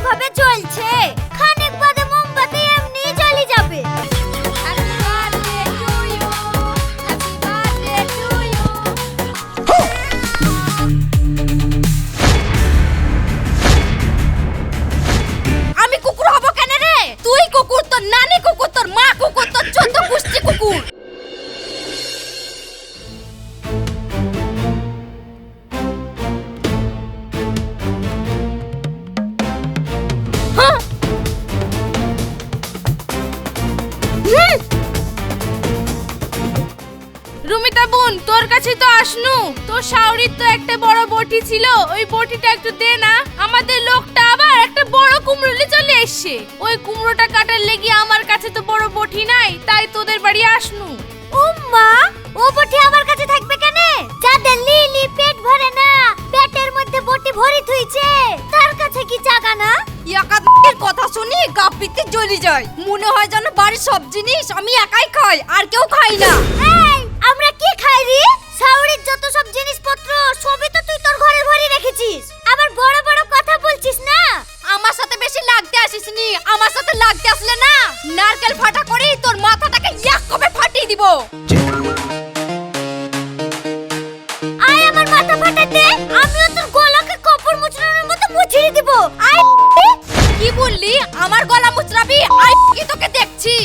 ভাবে জ্বলছে, খানিক বাদে মোমবাতি এমনি জ্বলে যাবে। আমি কুকুর হব কেন রে? তুই কুকুর, তোর নানি কুকুর, তোর মা কুকুর, তোর 14 গোষ্ঠী কুকুর। রুমিতা বোন, তোর কাছে তো আসনু। তোর শাওরির তো একটা বড় বটি ছিল, ওই বটিটা একটু দে না। আমাদের লোকটা আবার একটা বড় কুমড়ো নিয়ে চলে এসেছে। ওই কুমড়োটা কাটার লেগে আমার কাছে তো বড় বটি নাই, তাই তোদের বাড়ি আসনু। ও মা, ও বটি আমার কাছে থাকবে কেন? যাদের লিলি পেট ভরে না, পেটের মধ্যে বটি ভরি থুইছে, তার কাছে কি জায়গা না? একাদের কথা শুনি গাপিতে জ্বলি যায়। মনে হয় যেন বাড়ির সব জিনিস আমি একাই খাই, আর কেউ খাই না। এই, আমরা কি খাই রে? শাওরির যত সব জিনিসপত্র সবই তো তুই তোর ঘরে ভরে রেখেছিস। আবার বড় বড় কথা বলছিস না। আমার সাথে বেশি লাগতে আসিস নি। আমার সাথে লাগতে আসলে না, নারকেল ফাটা করে তোর মাথাটাকে এক কবে ফাটিয়ে দিব। আয় আমার মাথা ফাটাতে, আমিও তোর গলাকে কপড় মুচড়ানোর মতো মুছিয়ে দিব। আয়। কি বললি? আমার গলা মুচড়াবি? আয় কি তোকে দেখছি।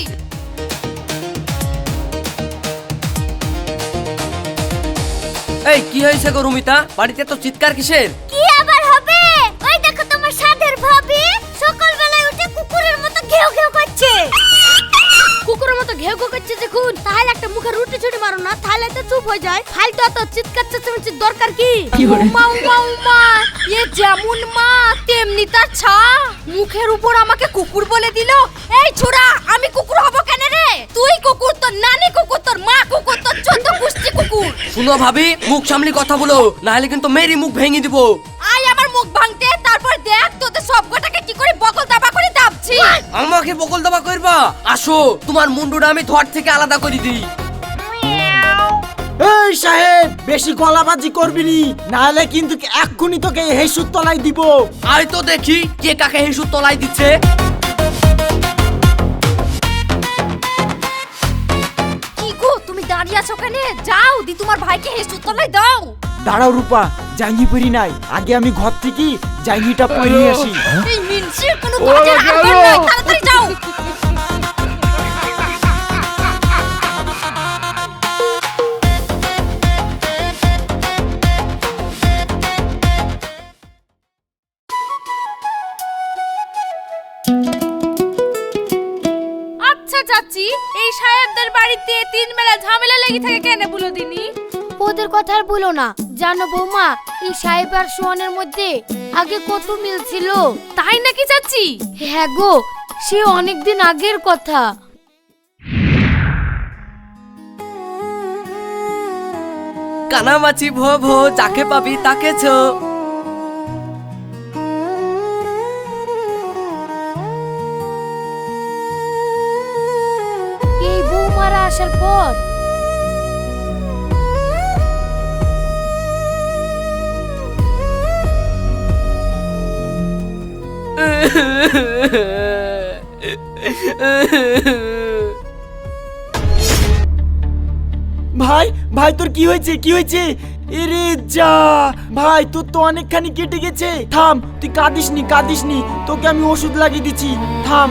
এই কি হয়েছে গো রুমিতা? বাড়িতে তো চিৎকার কিসের? কি আবার হবে? ওই দেখো তোমার সাধের ভাবি সকালবেলায় উঠে কুকুরের মতো ঘেউ ঘেউ করছে। কুকুরের মতো ঘেউ ঘেউ করছে যখন, তাহলে একটা মুখে রুটি ছুটি মারো না, তাহলে তো চুপ হয়ে যায়। ফালতু এত চিৎকার চেঁচামেচির দরকার কি? মা মা মা, এ যেমন মা তেমনি তার ছা। মুখের উপর আমাকে কুকুর বলে দিল। এই ছোড়া, আমি কুকুর হব কেন রে? তুই কুকুর, তোর নানি কুকুর, তোর মা কুকুর, তোর 14 গোষ্ঠী কুকুর। শুনো ভাবি, মুখ সামলি কথা বলো, নাহলে কিন্তু মেরি মুখ ভেঙে দিব। আয় আমার মুখ ভাঙতে, তারপর দেখ তোদের সবকটাকে কি করে বকল দাবা করে দাবছি। আমাকে বকল দাবা করবা? আসো, তোমার মুন্ডুটা আমি ধর থেকে আলাদা করে দিই। এই সাহেব, বেশি গলাবাজি করবি নি, নাহলে কিন্তু এক্ষুনি তোকে হেসুর তলায় দিব। আয় তো দেখি কে কাকে হেসুর তলায় দিচ্ছে। কি গো, তুমি দাঁড়িয়ে আছো কেন? যাও দি তোমার ভাইকে হেসুর তলায় দাও। দাঁড়াও রূপা, জাঙ্গি পরি নাই, আগে আমি ঘর থেকে জাঙ্গিটা পরিয়ে আসি। এই মিনসে কোনো কাজের আগে নাই, তাড়াতাড়ি যাও। আচ্ছা চাচি, এই সাহেবদের বাড়িতে 3 বেলা ঝামেলা লেগে থাকে কেন বলো দিনি? ওদের কথা আর বলো না। জানো বৌমা, এই সাহেব আর সোহানের মধ্যে আগে কত মিল ছিল। তাই নাকি চাচি? হ্যাঁ গো, সে অনেকদিন আগের কথা। কানামাছি ভো ভো, যাকে পাবি তাকে ছো। এই বৌমারা আসার পর ভাই ভাই, তোর কি হয়েছে? কি হয়েছে? এরে যা ভাই, তোর তো অনেকখানি কেটে গেছে। থাম, তুই কাঁদিস নি কাঁদিস নি, তোকে আমি ওষুধ লাগিয়ে দিচ্ছি, থাম।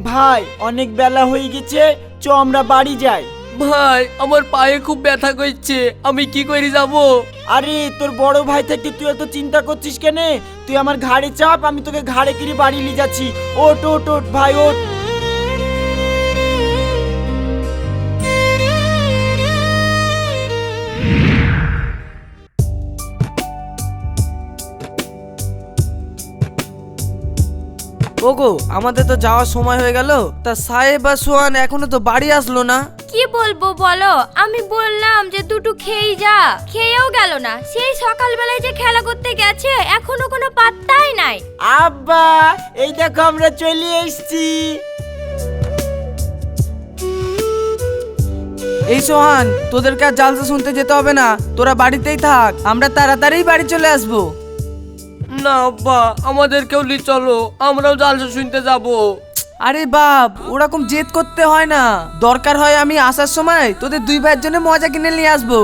ভাই অনেক বেলা হয়ে গেছে, চ আমরা বাড়ি যাই। ভাই আমার পায়ে খুব ব্যথা করছে, আমি কি করে যাব? আরে তোর বড় ভাই থেকে তুই এত চিন্তা করছিস কেন? তুই আমার ঘাড়ে চাপ, আমি তোকে ঘাড়ে করে বাড়ি নিয়ে যাচ্ছি। ওট ওট ওট ভাই ওট। ওগো, আমাদের তো যাওয়ার সময় হয়ে গেল, তা সাহেব আর সোহান এখনো তো বাড়ি আসলো না। কি বলবো বলো, আমি বললাম যে দুটো খেয়ে যা, খেয়েও গেল না। সেই সকালবেলায় যে খেলা করতে গেছে, এখনো কোনো পাত্তাই নাই। আব্বা, এই দেখো আমরা চলে এসেছি। এই সোহান, তোদেরকে আর জালসা শুনতে যেতে হবে না, তোরা বাড়িতেই থাক, আমরা তাড়াতাড়ি বাড়ি চলে আসবো। না আব্বা, আমাদেরকেও লি চলো, আমরাও জালসা শুনতে যাবো। আরে বাপ, ওরকম জেদ করতে হয় না, দরকার হয় আমি আসার সময় তোদের দুই ভাইয়ের জন্য মজা কিনে নিয়ে আসবো।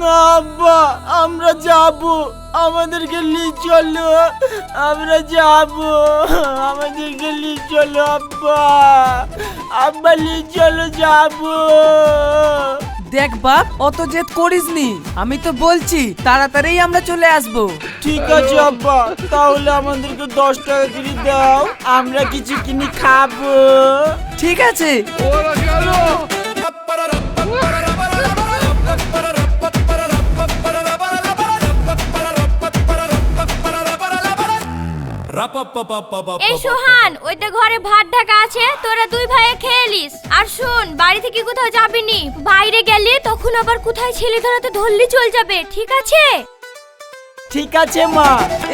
না আব্বা, আমরা যাব, আমাদেরকে নিয়ে চলো, আমরা যাব, আমাদেরকে নিয়ে চলো আব্বা, আব্বা নিয়ে চলো, যাব। দেখ বাপ, অত জেদ করিসনি, আমি তো বলছি তাড়াতাড়ি আমরা চলে আসবো। ঠিক আছে আব্বা, তাহলে আমাদেরকে 10 টাকা করে দাও, আমরা কিছু কিনে খাবো। ঠিক আছে। এই সোহান, ওইটা ঘরে ভাত ঢাকা আছে, তোরা দুই ভাইয়ে খেয়ে নিস। আর শোন, বাড়ি থেকে কোথাও যাবি নি, বাইরে গেলে তখন আবার কোথায় ছেলে ধরাতে ধরলি চল যাবে, ঠিক আছে? ঠিক আছে মা।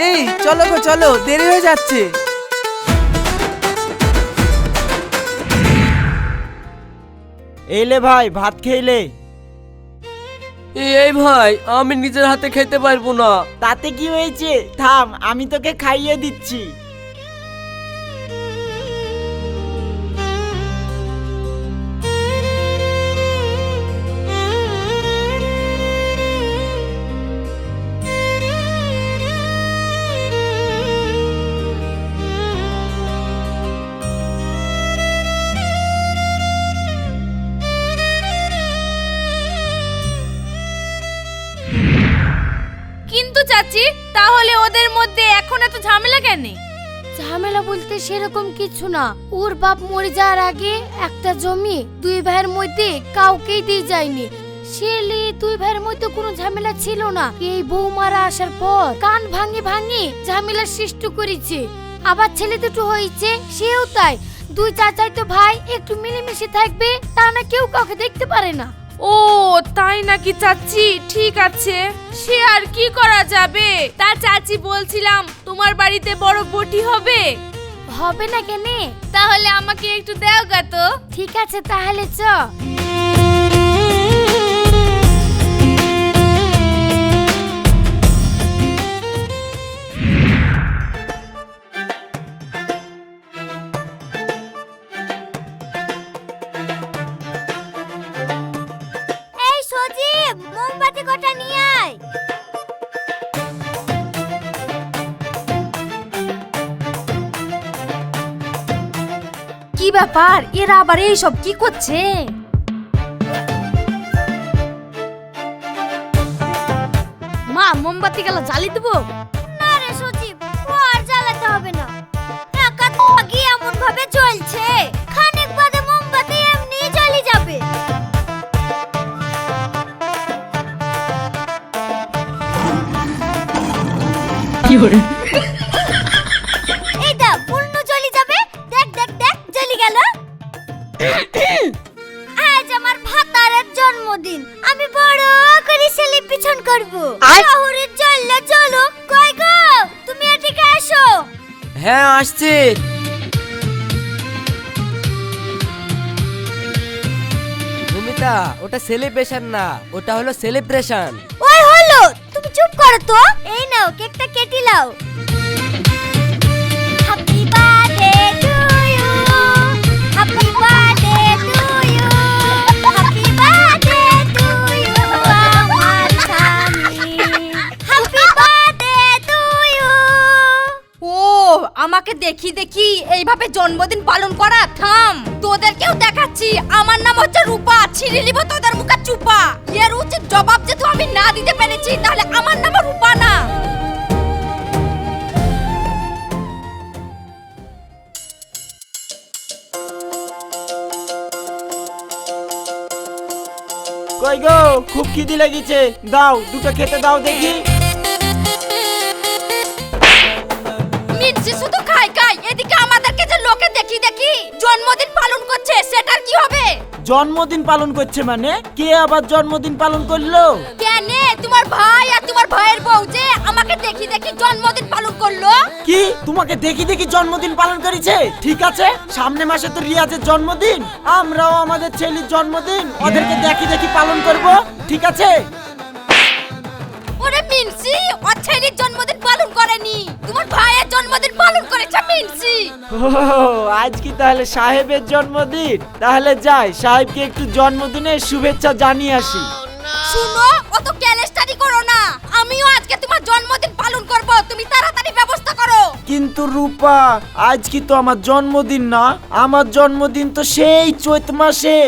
এই চলো গো চলো, দেরি হয়ে যাচ্ছে। এলে ভাই, ভাত খেলে। এই ভাই, আমি নিজের হাতে খেতে পারবো না। তাতে কি হয়েছে, থাম, আমি তোকে খাইয়ে দিচ্ছি। কিন্তু চাচি, তাহলে ওদের মধ্যে এখন এত ঝামেলা কেন? ঝামেলা বলতে সেরকম কিছু না, ওর বাপ মরে যাওয়ার আগে একটা জমি দুই ভাইয়ের মধ্যে কাউকেই দিয়ে যায়নি। সেলে দুই ভাইয়ের মধ্যে কোনো ঝামেলা ছিল না, এই বৌমারা আসার পর কান ভাঙে ভাঙে ঝামেলা সৃষ্টি করেছে। আবার ছেলে দুটো হয়েছে, সেও তাই। দুই চাচাই তো ভাই, একটু মিলেমিশে থাকবে, তা না কেউ কাউকে দেখতে পারে না। ও তাই নাকি চাচি? ঠিক আছে, সে আর কি করা যাবে। তা চাচি, বলছিলাম তোমার বাড়িতে বড় বটি হবে? হবে না কেনে? তাহলে আমাকে একটু দাও গা তো। ঠিক আছে, তাহলে চ। এই সজীব, মোমবাতি কটা নিয়ে আয়। কি ব্যাপার, এরা আবার এইসব কি করছে? মা, মোমবাতি গেল জ্বালিয়ে দেবো? না রে সজীব, ও আর জ্বালাতে হবে না, একা কি এমন ভাবে চলছে, খানিক বাদে মোমবাতি এমনি জ্বলে যাবে। এই দা, পূর্ণ জ্বলে যাবে, দেখ দেখ দেখ, জ্বলে গেল। আজ আমার ভাতারের জন্মদিন, আমি বড় করে সেলিব্রেশন করব। শহরের চললে চলো, কই গো তুমি এদিকে আসো। হ্যাঁ, আসছি। ভূমিতা, ওটা সেলিব্রেশন না, ওটা হলো সেলিব্রেশন। ওই হলো, তুমি চুপ করো তো। এই নাও, কেকটা কেটে নাও। Happy birthday to you, happy birthday to you, happy birthday to you আমার স্বামী, হ্যাপি বার্থডে টু ইউ। ও, আমাকে দেখি দেখি এইভাবে জন্মদিন পালন করা থাম। তোদেরকেও দেখাচ্ছি, আমার নাম হচ্ছে রূপা, ছিঁড়ে নিব তোদের মুখে চুপা। এর উচিত জবাব যেহেতু আমি না দিতে পেরেছি, তাহলে আমার নাম রূপা না। কই গো, খুব খিদে লেগেছে, দাও দুটো খেতে দাও দেখি। মিনসি শুধু খাই খাই, এদিকে আমাদেরকে যে লোকে দেখি দেখি জন্মদিন পালন করছে, সেটার কি হবে? জন্মদিন পালন করছে মানে? কে আবার জন্মদিন পালন করলো? কেনে তোমার ভাই আর তোমার ভাইয়ের বউ যে আমাকে দেখি দেখি জন্মদিন পালন করলো। কি তোমাকে দেখি দেখি জন্মদিন পালন করেছে? ঠিক আছে, সামনে মাসে তো রিয়াজের জন্মদিন, আমরাও আমাদের ছেলের জন্মদিন ওদেরকে দেখি দেখি পালন করব, ঠিক আছে? ওরে মিনসি, ওর ছেলের জন্মদিন পালন করেনি, তোমার ভাইয়ের জন্মদিন পালন করেছে মিনসি। ও, আজ কি তাহলে সাহেবের জন্মদিন? তাহলে যাই সাহেবকে একটু জন্মদিনের শুভেচ্ছা জানিয়ে আসি। শুনো, অত ক্যালেস্টারি করো না, আমিও আজকে তোমার জন্মদিন পালন করব, তুমি তাড়াতাড়ি ব্যবস্থা করো। কিন্তু রূপা, আজ কি তো আমার জন্মদিন না? আমার জন্মদিন তো সেই চৈত মাসে।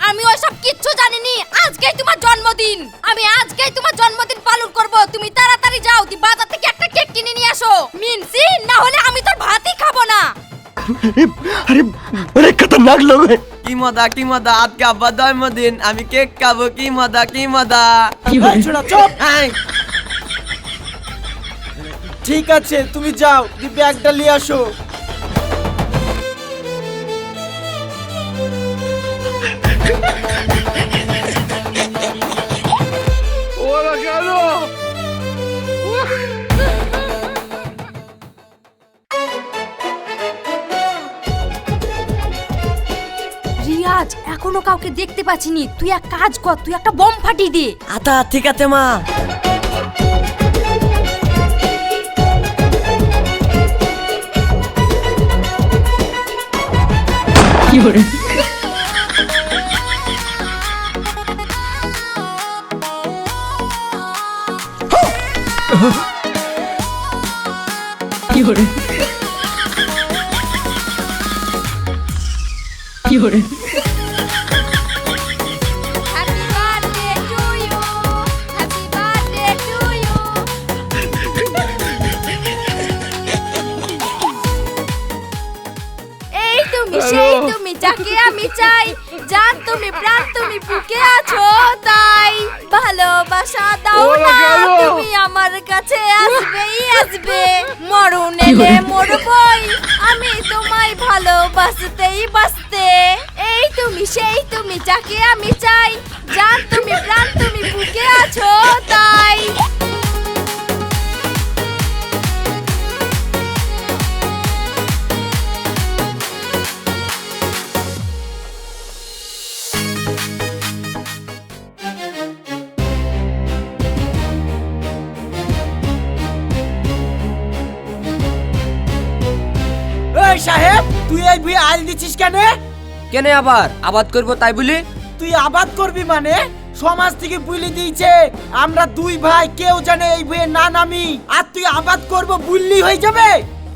আমি ওইসব কিচ্ছু জানিনি, আজকেই তোমার জন্মদিন, আমি আজকেই তোমার জন্মদিন পালন করব, তুমি তাড়াতাড়ি যাও, তুই বাজার থেকে একটা কেক কিনে নিয়ে আসো মিনসি, না হলে আমি তোর ভাতই খাবো না। আরে আরে খতরনাক লোক है। কি মজা আজকে আব্বার জন্মদিন, আমি কেক খাবো, কি মজা এই ছোড়া চুপ। ঠিক আছে, তুমি যাও, তুই ব্যাগটা নিয়ে আসো। রিয়াজ, এখনো কাউকে দেখতে পাচ্ছিনি, তুই এক কাজ কর, তুই একটা বম ফাটিয়ে দে। আতা ঠিক আছে মা। Happy birthday to you, happy birthday to you. এই তুমি সেই তুমি যাকে আমি চাই, জান তুমি প্রাণ তুমি বুকে আছো তাই, ভালোবাসা দাও না তুমি আমার কাছে আসবেই আসবে, মরণ এলে মরবই আমি তোমায় ভালোবাসতেই বাসতে। এই তুমি সেই তুমি যাকে আমি চাই, জান তুমি প্রাণ তুমি বুকে আছো তাই। এই সাহেব, তুই এই ভুঁয়ে আল দিছিস কেন? কেন আবার আবাদ করবো তাই বলি? তুই আবাদ করবি মানে? সমাজ থেকে বুঝলি দিয়েছে আমরা দুই ভাই কেউ জানে এই ভুঁয়ে না নামি, আর তুই আবাদ করব বুঝলি হয়ে যাবে?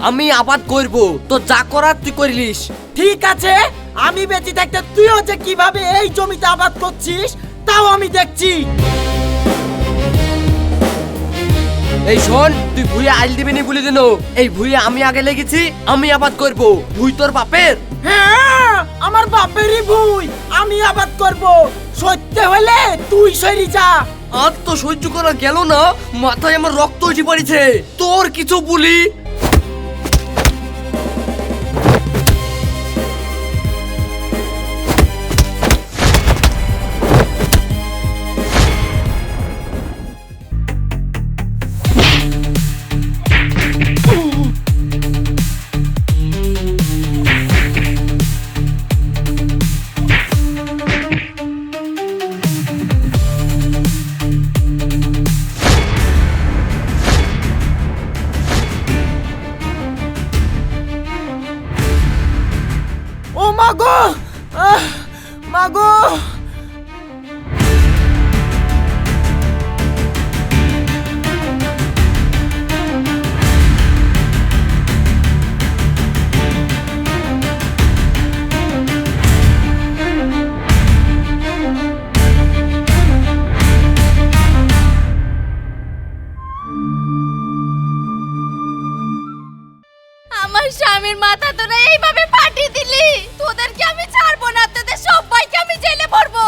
আমি আবাদ করব, তো যা করার তুই করলিস। ঠিক আছে, আমি বেঁচে থাকতে তুইও যে কিভাবে এই জমিতে আবাদ করছিস তাও আমি দেখছি। এই শোন, তুই ভুঁয়ে আইল দিবি নি বলে দিল, এই ভুঁয়ে আমি আগে লেগেছি, আমি আবাদ করব। ভুঁই তোর বাপের? হ্যাঁ, আমার বাপেরই ভুঁই, আমি আবাদ করব। সত্য হলে তুই সরি যা। আর তো সহ্য করা গেল না, মাথায় আমার রক্ত উঠে পড়েছে। তোর কিছু বলি? ও মাগো, মাগো। আমার স্বামীর মাথা তোরা এইভাবে ফাটিয়ে দিলি, তোদেরকে আমি ছাড়বো না, তোদের সবাইকে আমি জেলে ভরবো।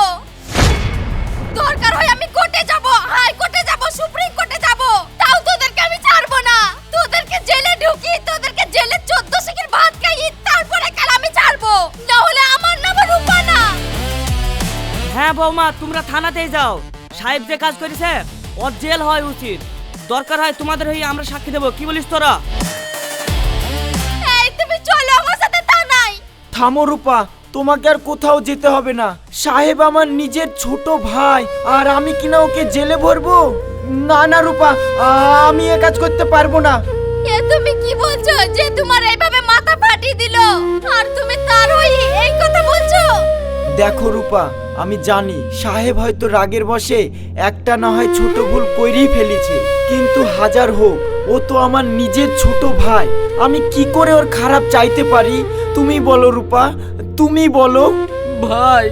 দরকার হয় আমি কোর্টে যাব, হাই কোর্টে যাব, সুপ্রিম কোর্টে যাব, তাও তোদেরকে আমি ছাড়বো না। তোদেরকে জেলে ঢুকি, তোদেরকে জেলে 14 শিকের ভাত খাইয়ে তারপরে কাল আমি ছাড়বো, না হলে আমার নাম রূপা না। বৌমা, তোমরা থানাতেই যাও। সাহেব যে কাজ করেছে ওর জেল হয় উচিত। দরকার হয় তোমাদের হয়ে আমরা সাক্ষী দেবো। কি বলিস তোরা? এই তুমি চলো আমার সাথে থানায়। থামো রূপা, তোমাকে আর কোথাও যেতে হবে না। সাহেব আমার নিজের ছোট ভাই, আর আমি কিনা ওকে জেলে ভরবো? না না রূপা, আমি এ কাজ করতে পারবো না। এ তুমি কি বলছো যে তোমার এইভাবে মাথা ফাটিয়ে দিল, আর তুমি তার হয়ে এই কথা বলছো? দেখো রূপা, আমি জানি সাহেব হয়তো রাগের বশে একটা না হয় ছোট ভুল করেই ফেলেছে, কিন্তু হাজার হোক ও তো আমার নিজের ছোট ভাই। আমি কি করে ওর খারাপ চাইতে পারি? তুমি বলো রূপা, তুমি বলো। ভাই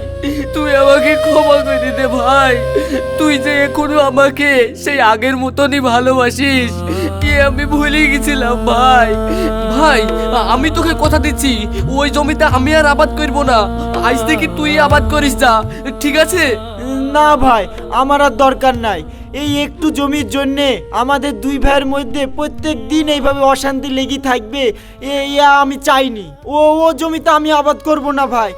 তুই আমাকে ক্ষমা করে দে ভাই। তুই যে এখনো আমাকে সেই আগের মতনই ভালোবাসিস, আমি ভুলে গেছিলাম ভাই। ভাই আমি তোকে কথা দিচ্ছি, ওই জমিতে আমি আর আবাদ করব না। আজ থেকে তুই আবাদ করিস যা, ঠিক আছে? না ভাই, আমার আর দরকার নাই। এই একটু জমির জন্যে আমাদের দুই ভাইয়ের মধ্যে প্রত্যেক দিন এইভাবে অশান্তি লেগে থাকবে, আমি চাইনি। ও জমিতে আমি আবাদ করব না ভাই।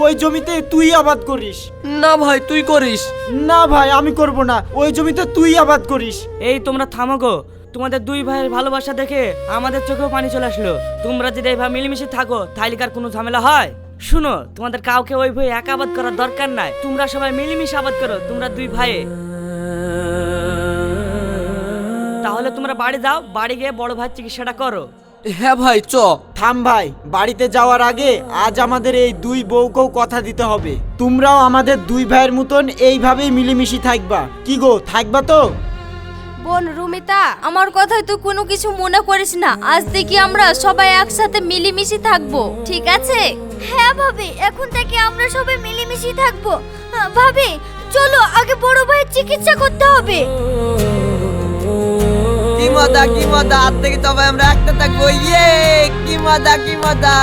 ওই জমিতে তুই আবাদ করিস। না ভাই তুই করিস। না ভাই আমি করব না, ওই জমিতে তুই আবাদ করিস। এই তোমরা থামো গো। তোমাদের দুই ভাইয়ের ভালোবাসা দেখে আমাদের চোখেও পানি চলে আসলো। তোমরা যদি এইভাবে মিলেমিশে থাকো তাহলে কার কোনো ঝামেলা হয়? শুনো, তোমাদের কাউকে ওই ভাই এক আবাদ করার দরকার নাই। তোমরা সবাই মিলেমিশে আবাদ করো, তোমরা দুই ভাই। তাহলে তোমরা বাড়ি যাও, বাড়ি গিয়ে বড় ভাই চিকিৎসাটা করো। হ্যাঁ ভাই চ। থাম ভাই, বাড়িতে যাওয়ার আগে আজ আমাদের এই দুই বউকেও কথা দিতে হবে। তোমরাও আমাদের দুই ভাইয়ের মতন এইভাবেই মিলেমিশে থাকবা। কি গো, থাকবা তো? বোন রুমিতা, আমার কথায় তুই কোনো কিছু মনে করিস না। আজ থেকে আমরা সবাই একসাথে মিলেমিশে থাকবো, ঠিক আছে? হ্যাঁ ভাবি, এখন থেকে আমরা সবাই মিলেমিশে থাকবো। ভাবি চলো আগে বড় ভাইয়ের চিকিৎসা করতে হবে। কি মজা, কি মজা! আজ থেকে সবাই আমরা একটা থাকবো। ইয়ে, কি মজা, কি মজা!